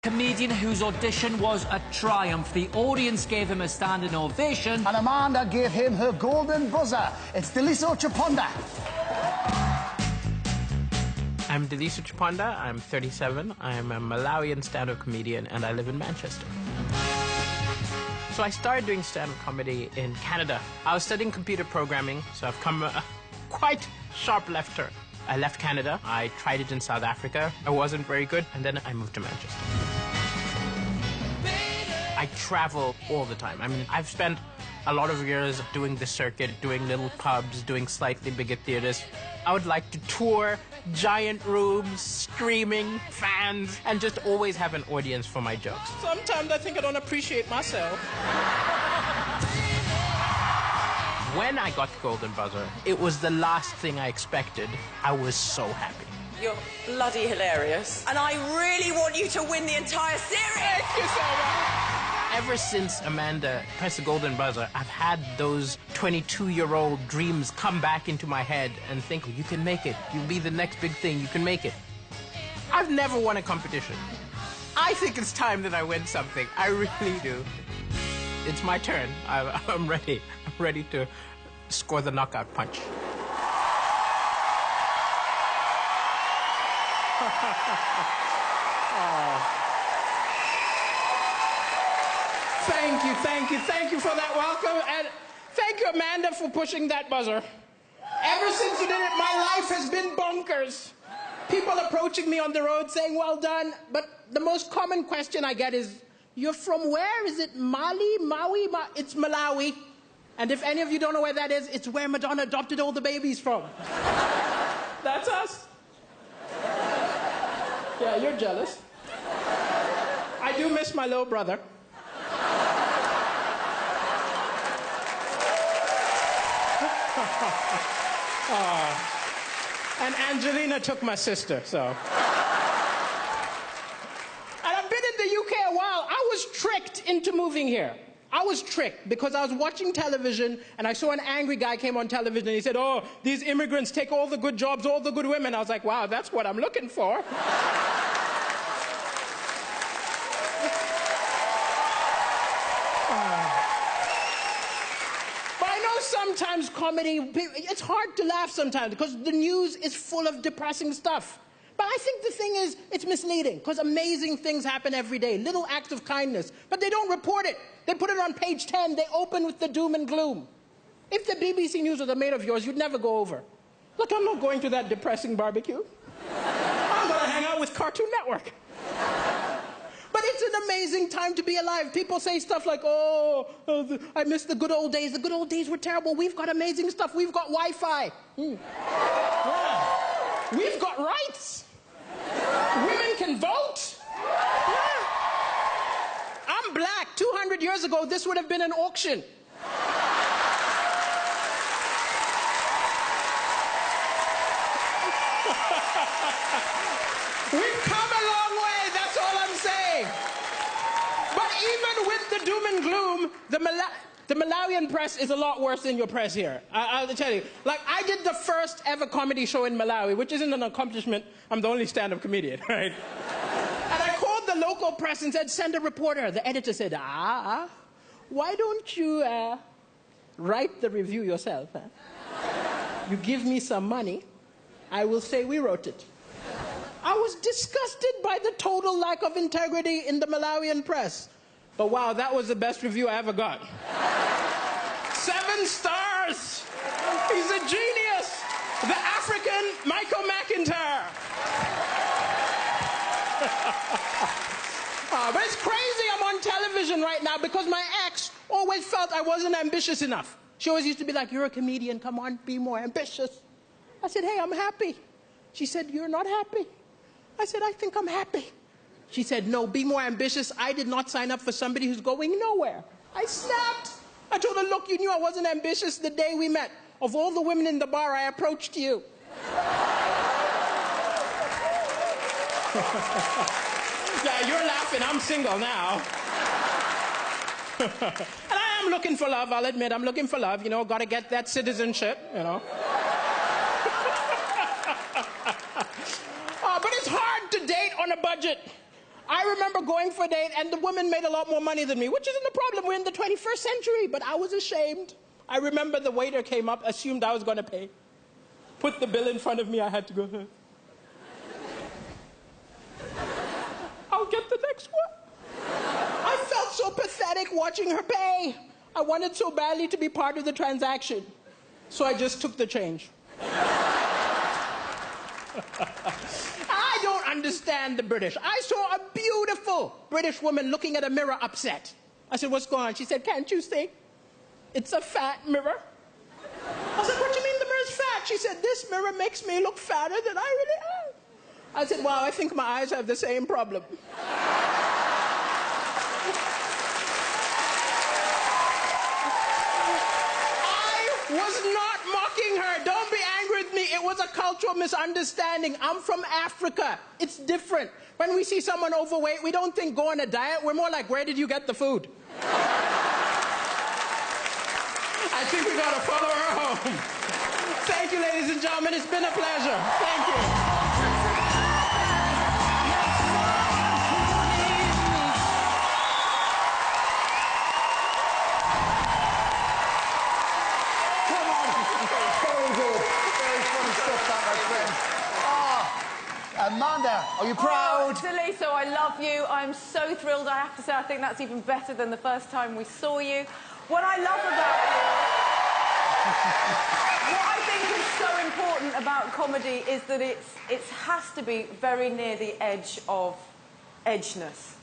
Comedian whose audition was a triumph. The audience gave him a standing ovation. And Amanda gave him her golden buzzer. It's Daliso Chaponda. I'm Daliso Chaponda. I'm 37. I'm a Malawian stand-up comedian, and I live in Manchester. So I started doing stand-up comedy in Canada. I was studying computer programming, so I've come a quite sharp left turn. I left Canada. I tried it in South Africa. I wasn't very good, and then I moved to Manchester. I travel all the time. I mean, I've spent a lot of years doing the circuit, doing little pubs, doing slightly bigger theaters. I would like to tour giant rooms, screaming, fans, and just always have an audience for my jokes. Sometimes I think I don't appreciate myself. When I got the golden buzzer, it was the last thing I expected. I was so happy. You're bloody hilarious. And I really want you to win the entire series. Thank you so much. Ever since Amanda pressed the golden buzzer, I've had those 22-year-old dreams come back into my head and think, you can make it. You'll be the next big thing. You can make it. I've never won a competition. I think it's time that I win something. I really do. It's my turn. I'm ready. I'm ready to score the knockout punch. Thank you for that welcome, and thank you, Amanda, for pushing that buzzer. Ever since you did it, my life has been bonkers. People approaching me on the road saying, well done, but the most common question I get is, you're from where? Is it Mali, Maui? It's Malawi. And if any of you don't know where that is, it's where Madonna adopted all the babies from. That's us. Yeah, you're jealous. I do miss my little brother. And Angelina took my sister, so. And I've been in the UK a while. I was tricked into moving here. I was tricked because I was watching television and I saw an angry guy came on television and he said, oh, these immigrants take all the good jobs, all the good women. I was like, wow, that's what I'm looking for. Sometimes comedy, it's hard to laugh sometimes because the news is full of depressing stuff. But I think the thing is, it's misleading because amazing things happen every day, little acts of kindness, but they don't report it. They put it on page 10, they open with the doom and gloom. If the BBC News was a mate of yours, you'd never go over. Look, I'm not going to that depressing barbecue. I'm going to hang out with Cartoon Network. But it's an amazing time to be alive. People say stuff like, I miss the good old days. The good old days were terrible. We've got amazing stuff. We've got Wi-Fi. Yeah. We've got rights. Women can vote. Yeah. I'm black. 200 years ago, this would have been an auction. We've come a long way, that's all I'm saying. But even with the doom and gloom, the Malawian press is a lot worse than your press here. I'll tell you. Like, I did the first ever comedy show in Malawi, which isn't an accomplishment. I'm the only stand-up comedian, right? And I called the local press and said, send a reporter. The editor said, why don't you write the review yourself? Huh? You give me some money, I will say we wrote it. I was disgusted by the total lack of integrity in the Malawian press. But wow, that was the best review I ever got. 7 stars! He's a genius! The African Michael McIntyre! But it's crazy I'm on television right now because my ex always felt I wasn't ambitious enough. She always used to be like, you're a comedian, come on, be more ambitious. I said, hey, I'm happy. She said, you're not happy. I said, I think I'm happy. She said, no, be more ambitious. I did not sign up for somebody who's going nowhere. I snapped. I told her, look, you knew I wasn't ambitious the day we met. Of all the women in the bar, I approached you. Yeah, you're laughing. I'm single now. And I am looking for love, I'll admit. I'm looking for love. You know, got to get that citizenship, you know. But it's hard to date on a budget. I remember going for a date and the woman made a lot more money than me, which isn't a problem. We're in the 21st century, but I was ashamed. I remember the waiter came up, assumed I was going to pay. Put the bill in front of me, I had to go, I'll get the next one. I felt so pathetic watching her pay. I wanted so badly to be part of the transaction. So I just took the change. I don't understand the British. I saw a beautiful British woman looking at a mirror upset. I said, what's going on? She said, can't you see? It's a fat mirror. I said, what do you mean the mirror's fat? She said, this mirror makes me look fatter than I really am. I said, well, I think my eyes have the same problem. I was not mocking her. Don't be angry with me. It was a cultural misunderstanding. I'm from Africa. It's different. When we see someone overweight, we don't think go on a diet. We're more like, where did you get the food? I think we got to follow her home. Thank you, ladies and gentlemen. It's been a pleasure. Thank you. Amanda, are you proud? Oh, Daliso, I love you. I'm so thrilled. I have to say, I think that's even better than the first time we saw you. What I love about you, what I think is so important about comedy is that it has to be very near the edge of edgeness.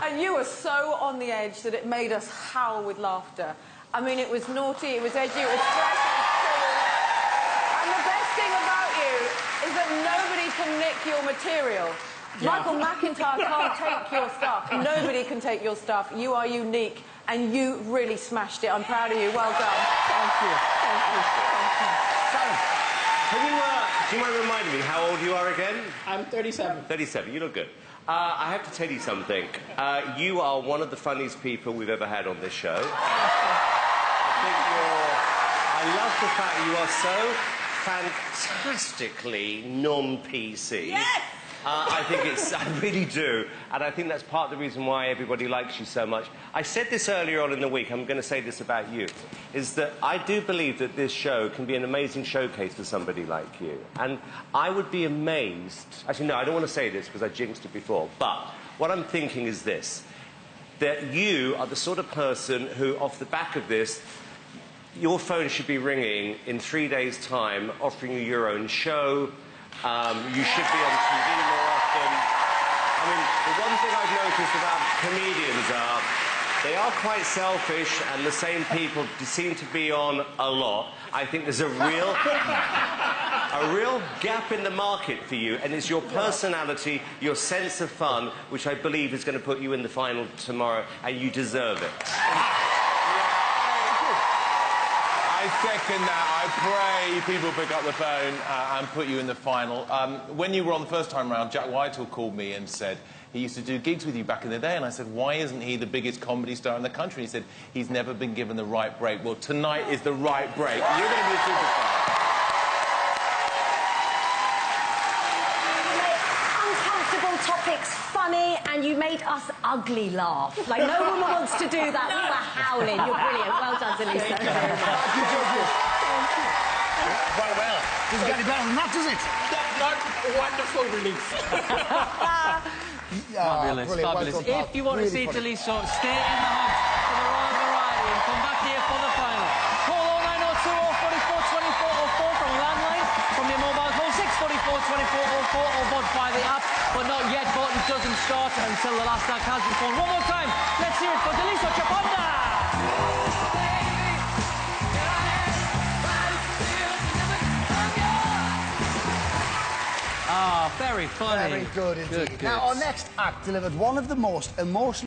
And you were so on the edge that it made us howl with laughter. I mean, it was naughty, it was edgy, it was fresh, it was cool. And the best thing about you is that nobody can nick your material. Yeah. Michael McIntyre can't take your stuff. Nobody can take your stuff. You are unique, and you really smashed it. I'm proud of you. Well done. Thank you. Thank you. Thank you. Do you mind reminding me how old you are again? I'm 37. 37. You look good. I have to tell you something. You are one of the funniest people we've ever had on this show. I love the fact you are so fantastically non-PC. Yes! I really do. And I think that's part of the reason why everybody likes you so much. I said this earlier on in the week, I'm going to say this about you, is that I do believe that this show can be an amazing showcase for somebody like you. And I would be amazed... Actually, no, I don't want to say this because I jinxed it before. But what I'm thinking is this, that you are the sort of person who, off the back of this, your phone should be ringing in 3 days' time, offering you your own show. You should be on TV more often. I mean, the one thing I've noticed about comedians are they are quite selfish, and the same people seem to be on a lot. I think there's a real gap in the market for you, and it's your personality, your sense of fun, which I believe is going to put you in the final tomorrow, and you deserve it. I second that. I pray people pick up the phone and put you in the final. When you were on the first time round, Jack Whitehall called me and said he used to do gigs with you back in the day, and I said, why isn't he the biggest comedy star in the country? He said, he's never been given the right break. Well, tonight is the right break. You're going to be a superstar. Uncomfortable topics funny, and you made us ugly laugh. Like, no woman wants to do that. We were howling. You're brilliant. Well done, Daliso. Thank you, judges. Well, well. Doesn't get any better than that, does it? Not wonderful relief. Fabulous, fabulous. If you want to see Daliso, stay in the hub for the Royal Variety and come back here for the final. Call 0902 044 24 04 from a landline, from your mobile, call 644 24 04 or VOD by the app. But not yet, voting doesn't start until the last act has been phoned. One more time, let's hear it for Daliso Chaponda! Ah, very funny. Very good indeed. Good. Now, our next act delivered one of the most emotional...